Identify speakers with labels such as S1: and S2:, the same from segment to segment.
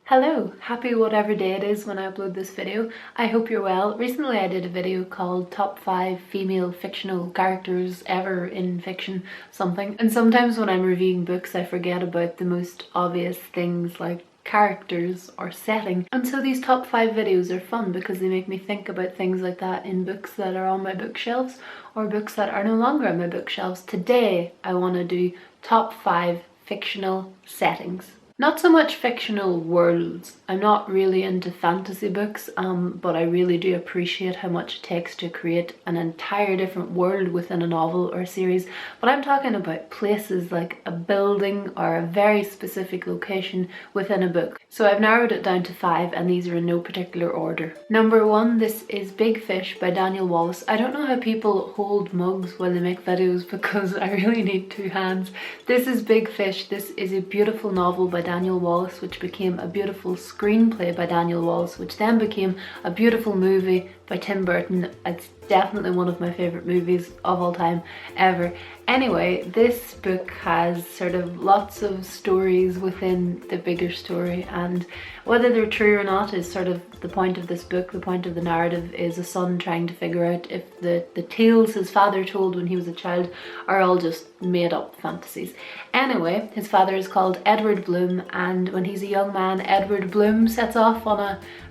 S1: Hello, happy whatever day it is when I upload this video. I hope you're well. Recently I did a video called Top 5 Female Fictional Characters Ever in Fiction something. And sometimes when I'm reviewing books I forget about the most obvious things like characters or setting. And so these top 5 videos are fun because they make me think about things like that in books that are on my bookshelves or books that are no longer on my bookshelves. Today I want to do top 5 fictional settings. Not so much fictional worlds. I'm not really into fantasy books, but I really do appreciate how much it takes to create an entire different world within a novel or a series. But I'm talking about places like a building or a very specific location within a book. So I've narrowed it down to 5 and these are in no particular order. Number 1, this is Big Fish by Daniel Wallace. I don't know how people hold mugs while they make videos because I really need 2 hands. This is Big Fish. This is a beautiful novel by Daniel Wallace, which became a beautiful screenplay by Daniel Wallace, which then became a beautiful movie by Tim Burton. It's definitely one of my favourite movies of all time ever. Anyway, this book has sort of lots of stories within the bigger story, and whether they're true or not is sort of the point of this book. The point of the narrative is a son trying to figure out if the tales his father told when he was a child are all just made up fantasies. Anyway, his father is called Edward Bloom, and when he's a young man, Edward Bloom sets off on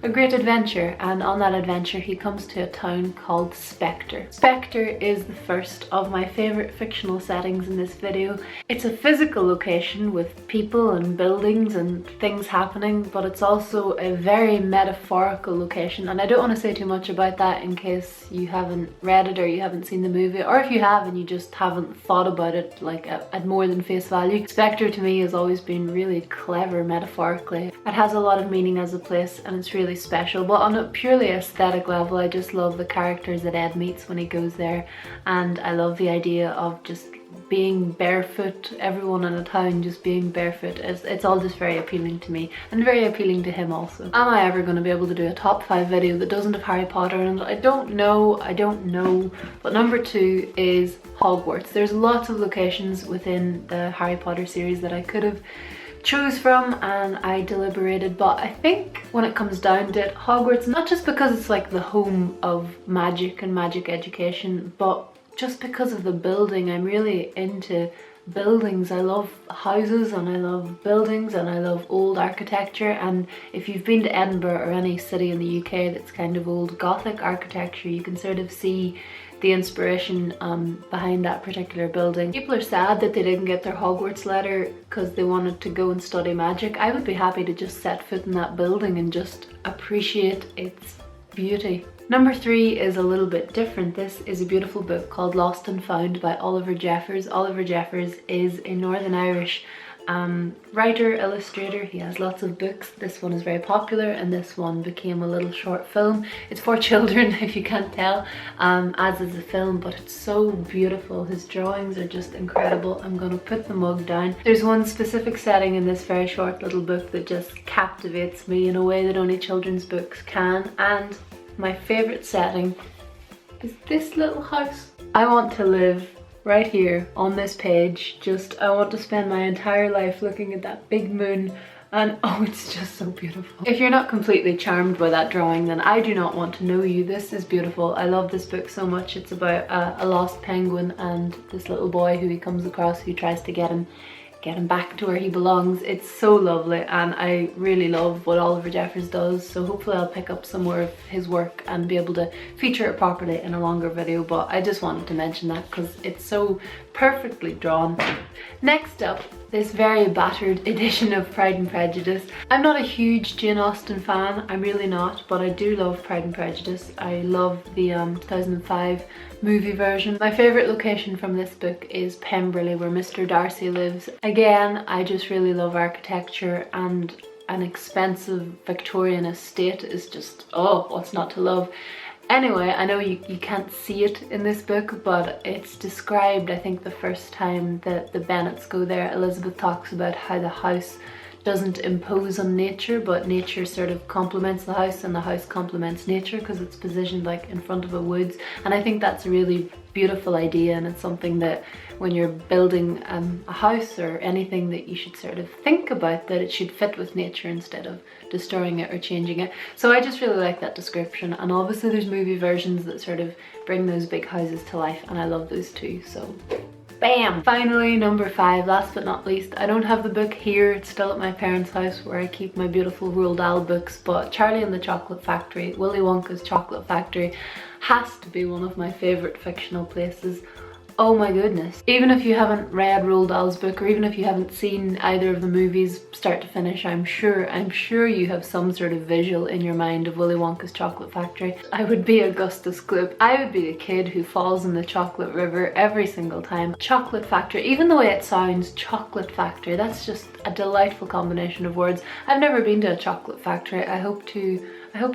S1: a great adventure, and on that adventure he comes to a town called Spectre. Spectre is the first of my favourite fictional settings in this video. It's a physical location with people and buildings and things happening, but it's also a very metaphorical location, and I don't want to say too much about that in case you haven't read it or you haven't seen the movie, or if you have and you just haven't thought about it like at more than face value. Spectre to me has always been really clever metaphorically. It has a lot of meaning as a place and it's really special, but on a purely aesthetic level I just love the characters that Ed meets when he goes there, and I love the idea of just being barefoot, everyone in a town just being barefoot. It's all just very appealing to me and very appealing to him also. Am I ever going to be able to do a top 5 video that doesn't have Harry Potter in it? I don't know, but number 2 is Hogwarts. There's lots of locations within the Harry Potter series that I could have choose from and I deliberated, but I think when it comes down to it, Hogwarts, not just because it's like the home of magic and magic education, but just because of the building. I'm really into buildings. I love houses and I love buildings and I love old architecture, and if you've been to Edinburgh or any city in the UK that's kind of old Gothic architecture, you can sort of see the inspiration behind that particular building. People are sad that they didn't get their Hogwarts letter because they wanted to go and study magic. I would be happy to just set foot in that building and just appreciate its beauty. Number 3 is a little bit different. This is a beautiful book called Lost and Found by Oliver Jeffers. Oliver Jeffers is a Northern Irish writer, illustrator. He has lots of books. This one is very popular and this one became a little short film. It's for children if you can't tell, as is the film, but it's so beautiful. His drawings are just incredible. I'm gonna put the mug down. There's one specific setting in this very short little book that just captivates me in a way that only children's books can, and my favourite setting is this little house. I want to live right here on this page. I want to spend my entire life looking at that big moon, and oh, it's just so beautiful. If you're not completely charmed by that drawing, then I do not want to know you. This is beautiful. I love this book so much. It's about a lost penguin and this little boy who he comes across who tries to get him back to where he belongs. It's so lovely and I really love what Oliver Jeffers does, so hopefully I'll pick up some more of his work and be able to feature it properly in a longer video, but I just wanted to mention that because it's so perfectly drawn. Next up, this very battered edition of Pride and Prejudice. I'm not a huge Jane Austen fan, I'm really not, but I do love Pride and Prejudice. I love the 2005 movie version. My favourite location from this book is Pemberley, where Mr. Darcy lives. Again, I just really love architecture, and an expensive Victorian estate is just, oh, what's not to love? Anyway, I know you can't see it in this book, but it's described, I think the first time that the Bennets go there, Elizabeth talks about how the house doesn't impose on nature, but nature sort of complements the house and the house complements nature because it's positioned like in front of a woods. And I think that's a really beautiful idea, and it's something that when you're building a house or anything that you should sort of think about, that it should fit with nature instead of destroying it or changing it. So I just really like that description, and obviously there's movie versions that sort of bring those big houses to life, and I love those too, so bam! Finally, number 5, last but not least. I don't have the book here, it's still at my parents' house where I keep my beautiful Roald Dahl books, but Charlie and the Chocolate Factory, Willy Wonka's Chocolate Factory, has to be one of my favourite fictional places. Oh my goodness. Even if you haven't read Roald Dahl's book, or even if you haven't seen either of the movies start to finish, I'm sure you have some sort of visual in your mind of Willy Wonka's Chocolate Factory. I would be Augustus Gloop. I would be the kid who falls in the chocolate river every single time. Chocolate Factory, even the way it sounds, Chocolate Factory, that's just a delightful combination of words. I've never been to a chocolate factory. I hope to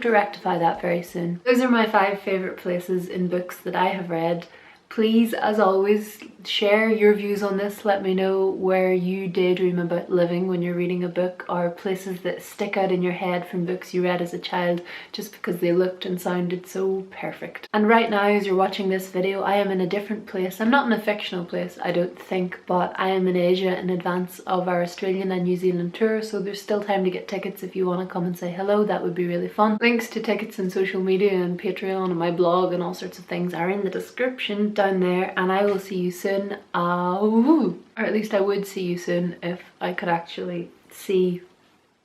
S1: rectify that very soon. Those are my 5 favourite places in books that I have read. Please, as always, share your views on this. Let me know where you daydream about living when you're reading a book, or places that stick out in your head from books you read as a child just because they looked and sounded so perfect. And right now, as you're watching this video, I am in a different place. I'm not in a fictional place, I don't think, but I am in Asia in advance of our Australian and New Zealand tour, so there's still time to get tickets if you want to come and say hello. That would be really fun. Links to tickets and social media and Patreon and my blog and all sorts of things are in the description down there, and I will see you soon. Or at least I would see you soon if I could actually see